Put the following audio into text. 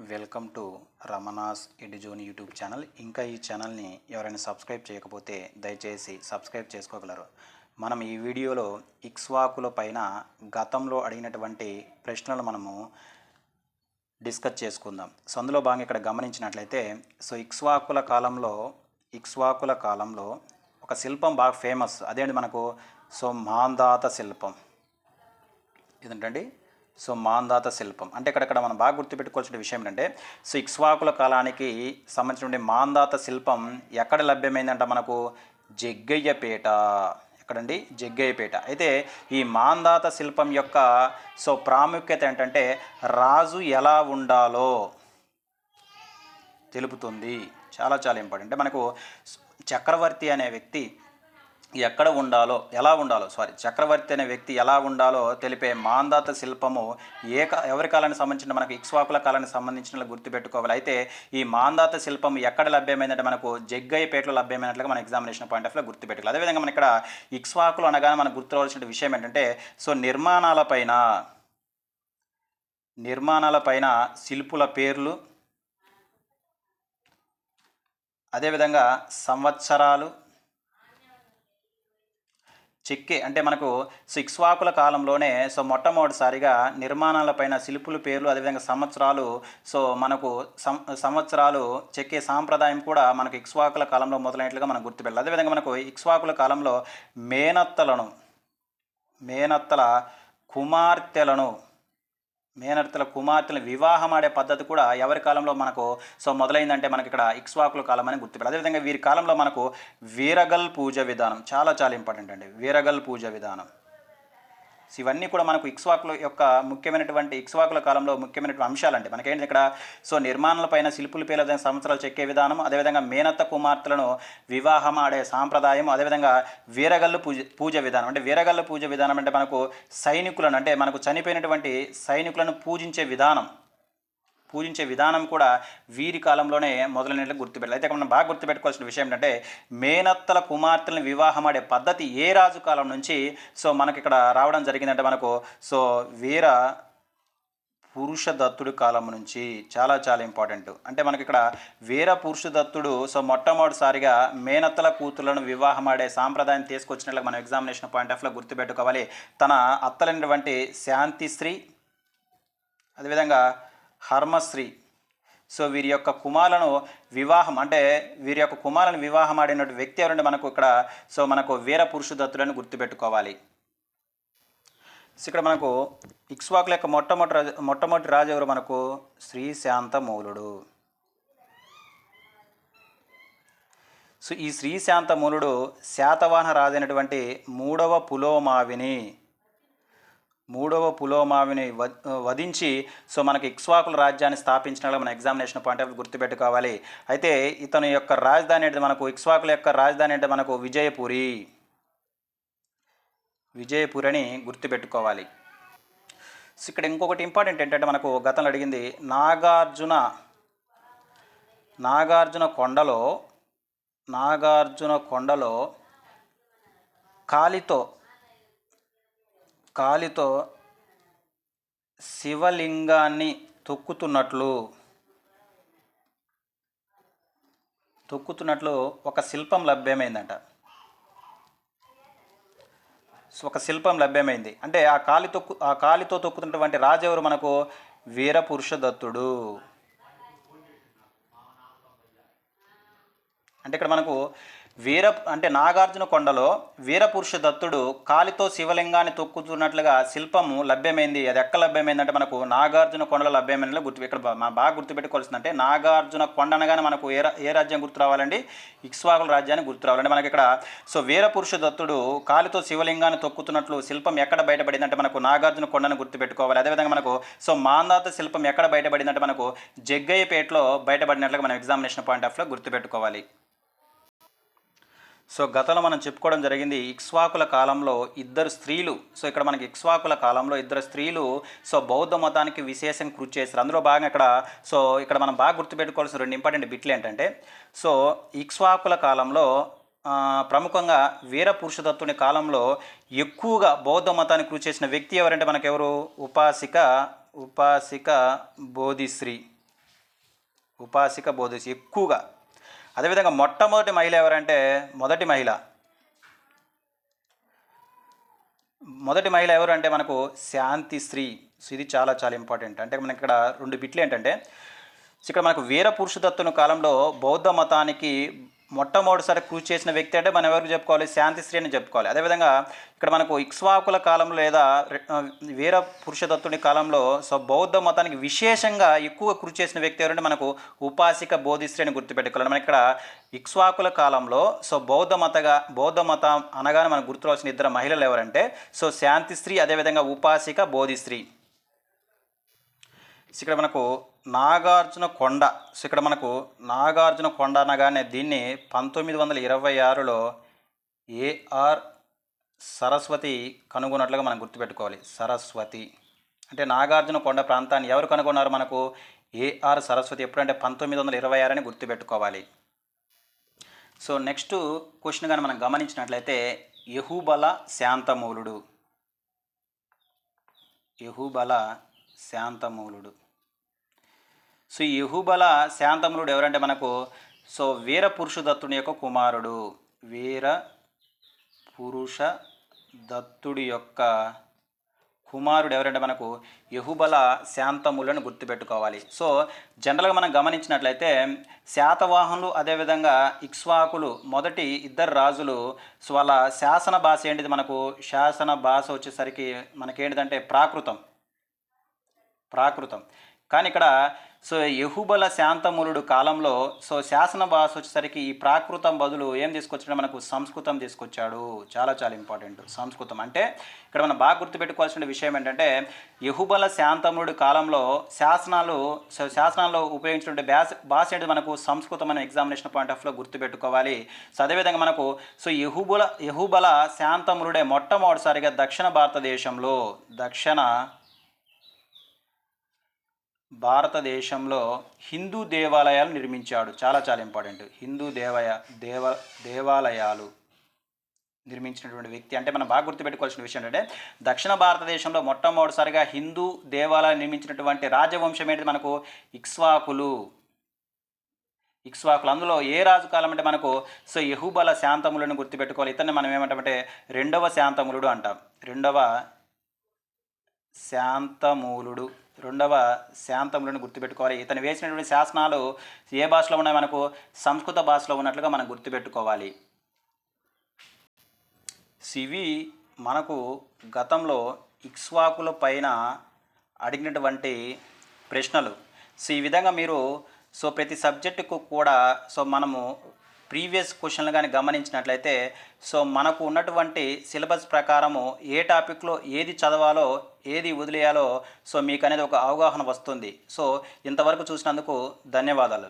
Welcome to Ramana's Eduzone YouTube channel. ఇంకా ఈ ఛానల్ని ఎవరైనా సబ్స్క్రైబ్ చేయకపోతే దయచేసి సబ్స్క్రైబ్ చేసుకోగలరు. మనం ఈ వీడియోలో ఇక్ష్వాకుల పైన గతంలో అడిగినటువంటి ప్రశ్నలు మనము డిస్కస్ చేసుకుందాం. సో అందులో భాగంగా ఇక్కడ గమనించినట్లయితే ఇక్ష్వాకుల కాలంలో ఒక శిల్పం బాగా ఫేమస్. అదేంటి మనకు మాంధాత శిల్పం. ఇదేంటండి మాంధాత శిల్పం అంటే ఇక్కడ మనం బాగా గుర్తుపెట్టుకోవాల్సిన విషయం ఏంటంటే ఇక్ష్వాకుల కాలానికి సంబంధించిన మాంధాత శిల్పం ఎక్కడ లభ్యమైందంట మనకు జగ్గయ్యపేట. ఎక్కడండి? జగ్గయ్యపేట. అయితే ఈ మాంధాత శిల్పం యొక్క ప్రాముఖ్యత ఏంటంటే రాజు ఎలా ఉండాలో తెలుపుతుంది. చాలా చాలా ఇంపార్టెంట్. అంటే మనకు చక్రవర్తి అనే వ్యక్తి చక్రవర్తి అనే వ్యక్తి ఎలా ఉండాలో తెలిపే మాంధాత శిల్పము ఎవరి కాలానికి సంబంధించిన మనకు ఇక్ష్వాకుల కాలానికి సంబంధించిన గుర్తుపెట్టుకోవాలి. అయితే ఈ మాంధాత శిల్పం ఎక్కడ లభ్యమైందంటే మనకు జగ్గయ్యపేటలో లభ్యమైనట్లుగా మన ఎగ్జామినేషన్ పాయింట్ ఆఫ్ వ్యూలో గుర్తుపెట్టుకోవాలి. అదేవిధంగా మన ఇక్కడ ఇక్ష్వాకులు అనగానే మనకు గుర్తురావాల్సిన విషయం ఏంటంటే నిర్మాణాలపైన శిల్పుల పేర్లు, అదేవిధంగా సంవత్సరాలు చెక్కే అంటే మనకు ఇక్ష్వాకుల కాలంలోనే మొట్టమొదటిసారిగా నిర్మాణాలపైన శిల్పుల పేర్లు, అదేవిధంగా సంవత్సరాలు మనకు సంవత్సరాలు చెక్కే సాంప్రదాయం కూడా మనకు ఇక్ష్వాకుల కాలంలో మొదలైనట్లుగా మనం గుర్తుపెట్టాలి. అదేవిధంగా మనకు ఇక్ష్వాకుల కాలంలో మేనత్తల కుమార్తెలను వివాహం ఆడే పద్ధతి కూడా ఎవరి కాలంలో మనకు మొదలైందంటే మనకి ఇక్కడ ఇక్ష్వాకుల కాలం అని గుర్తుపెట్టాలి. అదేవిధంగా వీరి కాలంలో మనకు వీరగల్ పూజ విధానం చాలా చాలా ఇంపార్టెంట్ అండి. వీరగల్ పూజ విధానం ఇవన్నీ కూడా మనకు ఇక్ష్వాకుల కాలంలో ముఖ్యమైనటువంటి అంశాలండి. మనకేంటి ఇక్కడ నిర్మాణాలపైన శిల్పుల పేర్ల సంవత్సరాలు చెక్కే విధానం, అదేవిధంగా మేనత్త కుమార్తెలను వివాహం ఆడే సాంప్రదాయం, అదేవిధంగా వీరగల్లు పూజ విధానం. అంటే వీరగల్లు పూజ విధానం అంటే మనకు సైనికులను అంటే మనకు చనిపోయినటువంటి సైనికులను పూజించే విధానం కూడా వీరి కాలంలోనే మొదలైనట్లు గుర్తుపెట్టాలి. అయితే మనం బాగా గుర్తుపెట్టుకోవాల్సిన విషయం ఏంటంటే మేనత్తల కుమార్తెలను వివాహం ఆడే పద్ధతి ఏ రాజు కాలం నుంచి మనకి ఇక్కడ రావడం జరిగిందంటే మనకు వీర పురుషదత్తుడి కాలం నుంచి. చాలా చాలా ఇంపార్టెంట్. అంటే మనకి ఇక్కడ వీర పురుషదత్తుడు మొట్టమొదటిసారిగా మేనత్తల కూతుర్లను వివాహం ఆడే సాంప్రదాయం తీసుకొచ్చినట్లు మనం ఎగ్జామినేషన్ పాయింట్ ఆఫ్ వ్యూలో గుర్తుపెట్టుకోవాలి. తన అత్తలైనటువంటి శాంతిశ్రీ, అదేవిధంగా హర్మశ్రీ వీరి యొక్క కుమారులను వివాహం ఆడిన వ్యక్తి ఎవరంటే మనకు ఇక్కడ మనకు వీర పురుషదత్తుడని గుర్తుపెట్టుకోవాలి. ఇక్కడ మనకు ఇక్ష్వాకుల యొక్క మొట్టమొదటి రాజు ఎవరు మనకు శ్రీశాంతమూలుడు. ఈ శ్రీశాంతమూలుడు శాతవాహన రాజు అయినటువంటి మూడవ పులోమావిని వధించి మనకి ఇక్ష్వాకుల రాజ్యాన్ని స్థాపించినట్లు మన ఎగ్జామినేషన్ పాయింట్ ఆఫ్ గుర్తుపెట్టుకోవాలి. అయితే ఇతని యొక్క రాజధాని అంటే మనకు ఇక్ష్వాకుల యొక్క రాజధాని అంటే మనకు విజయపురి అని గుర్తుపెట్టుకోవాలి. ఇక్కడ ఇంకొకటి ఇంపార్టెంట్ ఏంటంటే మనకు గతంలో అడిగింది నాగార్జున కొండలో కాలితో శివలింగాన్ని తొక్కుతున్నట్లు ఒక శిల్పం లభ్యమైందంట. అంటే ఆ కాలితో తొక్కుతున్నటువంటి రాజు ఎవరు మనకు వీరపురుషదత్తుడు. అంటే ఇక్కడ మనకు నాగార్జున కొండలో వీరపురుషదత్తుడు కాలితో శివలింగాన్ని తొక్కుతున్నట్లుగా శిల్పము లభ్యమైంది. అది ఎక్కడ లభ్యమైందంటే మనకు నాగార్జున కొండలో లభ్యమైన ఇక్కడ బాగా గుర్తుపెట్టుకోవాల్సిందంటే నాగార్జున కొండ అనగానే మనకు ఏ రాజ్యం గుర్తు రావాలండి? ఇక్ష్వాకుల రాజ్యాన్ని గుర్తు రావాలంటే మనకి ఇక్కడ వీరపురుషదత్తుడు కాలితో శివలింగాన్ని తొక్కుతున్నట్లు శిల్పం ఎక్కడ బయటపడిందంటే మనకు నాగార్జున కొండను గుర్తుపెట్టుకోవాలి. అదేవిధంగా మనకు మాంధాత శిల్పం ఎక్కడ బయటపడిందంటే మనకు జగ్గయ్యపేటలో బయటపడినట్లుగా మనం ఎగ్జామినేషన్ పాయింట్ ఆఫ్ వ్యూలో గుర్తుపెట్టుకోవాలి. గతంలో మనం చెప్పుకోవడం జరిగింది ఇక్ష్వాకుల కాలంలో ఇద్దరు స్త్రీలు ఇక్కడ మనకి ఇక్ష్వాకుల కాలంలో ఇద్దరు స్త్రీలు బౌద్ధ మతానికి విశేషంగా కృషి చేస్తారు. అందులో భాగంగా ఇక్కడ మనం బాగా గుర్తుపెట్టుకోవాల్సిన రెండు ఇంపార్టెంట్ బిట్లు ఏంటంటే ఇక్ష్వాకుల కాలంలో ప్రముఖంగా వీరపురుషదత్తుని కాలంలో ఎక్కువగా బౌద్ధ మతానికి కృషి చేసిన వ్యక్తి ఎవరంటే మనకెవరు? ఉపాసిక బోధిశ్రీ. ఉపాసిక బోధిసి ఎక్కువగా. అదేవిధంగా మొట్టమొదటి మహిళ ఎవరంటే మొదటి మహిళ ఎవరు అంటే మనకు శాంతిశ్రీ. సో ఇది చాలా చాలా ఇంపార్టెంట్. అంటే మనకి ఇక్కడ 2 బిట్లు ఏంటంటే, ఇక్కడ మనకు వీరపురుషదత్తుని కాలంలో బౌద్ధ మతానికి మొట్టమొదటిసారి కృషి చేసిన వ్యక్తి అంటే మనం ఎవరికి చెప్పుకోవాలి? శాంతిశ్రీ అని చెప్పుకోవాలి. అదేవిధంగా ఇక్కడ మనకు ఇక్ష్వాకుల కాలంలో లేదా వీరపురుషదత్తుని కాలంలో సో బౌద్ధ మతానికి విశేషంగా ఎక్కువ కృషి చేసిన వ్యక్తి ఎవరంటే మనకు ఉపాసిక బోధిశ్రీ అని గుర్తుపెట్టుకోవాలి. మనకి ఇక్కడ ఇక్ష్వాకుల కాలంలో సో బౌద్ధ మతం అనగానే మనకు గుర్తురాల్సిన 2 మహిళలు ఎవరంటే సో శాంతిశ్రీ, అదేవిధంగా ఉపాసిక బోధిశ్రీ. ఇక్కడ మనకు నాగార్జున కొండ. సో ఇక్కడ మనకు నాగార్జున కొండ అనగానే దీన్ని 1926లో ఏఆర్ సరస్వతి కనుగొన్నట్లుగా మనం గుర్తుపెట్టుకోవాలి. సరస్వతి అంటే నాగార్జున కొండ ప్రాంతాన్ని ఎవరు కనుగొన్నారు? మనకు ఏఆర్ సరస్వతి. ఎప్పుడంటే 1926 అని గుర్తుపెట్టుకోవాలి. సో నెక్స్ట్ క్వశ్చన్ కానీ మనం గమనించినట్లయితే యహుబల శాంతమూలుడు. సో ఈ యహుబల శాంతమూలుడు ఎవరంటే మనకు సో వీరపురుషదత్తుని యొక్క కుమారుడు. వీరపురుషదత్తుడి యొక్క కుమారుడు ఎవరంటే మనకు యహుబల శాంతమూలుని గుర్తుపెట్టుకోవాలి. సో జనరల్గా మనం గమనించినట్లయితే శాతవాహనులు అదేవిధంగా ఇక్ష్వాకులు మొదటి 2 రాజులు సో వాళ్ళ శాసన భాష ఏంటిది? మనకు శాసన భాష వచ్చేసరికి మనకేంటిదంటే ప్రాకృతం. కానీ ఇక్కడ సో యహుబల శాంతమూలుడు కాలంలో సో శాసన భాష వచ్చేసరికి ఈ ప్రాకృతం బదులు ఏం తీసుకొచ్చాడు? మనకు సంస్కృతం తీసుకొచ్చాడు. చాలా చాలా ఇంపార్టెంట్ సంస్కృతం. అంటే ఇక్కడ మనం బాగా గుర్తుపెట్టుకోవాల్సిన విషయం ఏంటంటే యహుబల శాంతమూలుడు కాలంలో శాసనాల్లో ఉపయోగించినటువంటి భాష ఏంటి? మనకు సంస్కృతం అనే ఎగ్జామినేషన్ పాయింట్ ఆఫ్ లో గుర్తుపెట్టుకోవాలి. సో అదేవిధంగా మనకు సో యహుబల శాంతమూలుడే మొట్టమొదటిసారిగా దక్షిణ భారతదేశంలో హిందూ దేవాలయాలు నిర్మించాడు. చాలా చాలా ఇంపార్టెంట్. హిందూ దేవాలయాలు నిర్మించినటువంటి వ్యక్తి. అంటే మనం బాగా గుర్తుపెట్టుకోవాల్సిన విషయం ఏంటంటే దక్షిణ భారతదేశంలో మొట్టమొదటిసారిగా హిందూ దేవాలయాలు నిర్మించినటువంటి రాజవంశం ఏంటి? మనకు ఇక్ష్వాకులు. అందులో ఏ రాజు కాలం అంటే మనకు సో యహుబల శాంతమూలుని గుర్తుపెట్టుకోవాలి. ఇతన్ని మనం ఏమంటామంటే 2వ శాంతమూలుడు అంటాం. 2వ శాంతమూలుని గుర్తుపెట్టుకోవాలి. ఇతను వేసినటువంటి శాసనాలు ఏ భాషలో ఉన్నాయి? మనకు సంస్కృత భాషలో ఉన్నట్లుగా మనం గుర్తుపెట్టుకోవాలి. ఇవి మనకు గతంలో ఇక్ష్వాకుల పైన అడిగినటువంటి ప్రశ్నలు. సో ఈ విధంగా మీరు సో ప్రతి సబ్జెక్టుకు కూడా సో మనము ప్రీవియస్ క్వశ్చన్లు కానీ గమనించినట్లయితే సో మనకు ఉన్నటువంటి సిలబస్ ప్రకారము ఏ టాపిక్లో ఏది చదవాలో ఏది వదిలేయాలో సో మీకు అనేది ఒక అవగాహన వస్తుంది. సో ఇంతవరకు చూసినందుకు ధన్యవాదాలు.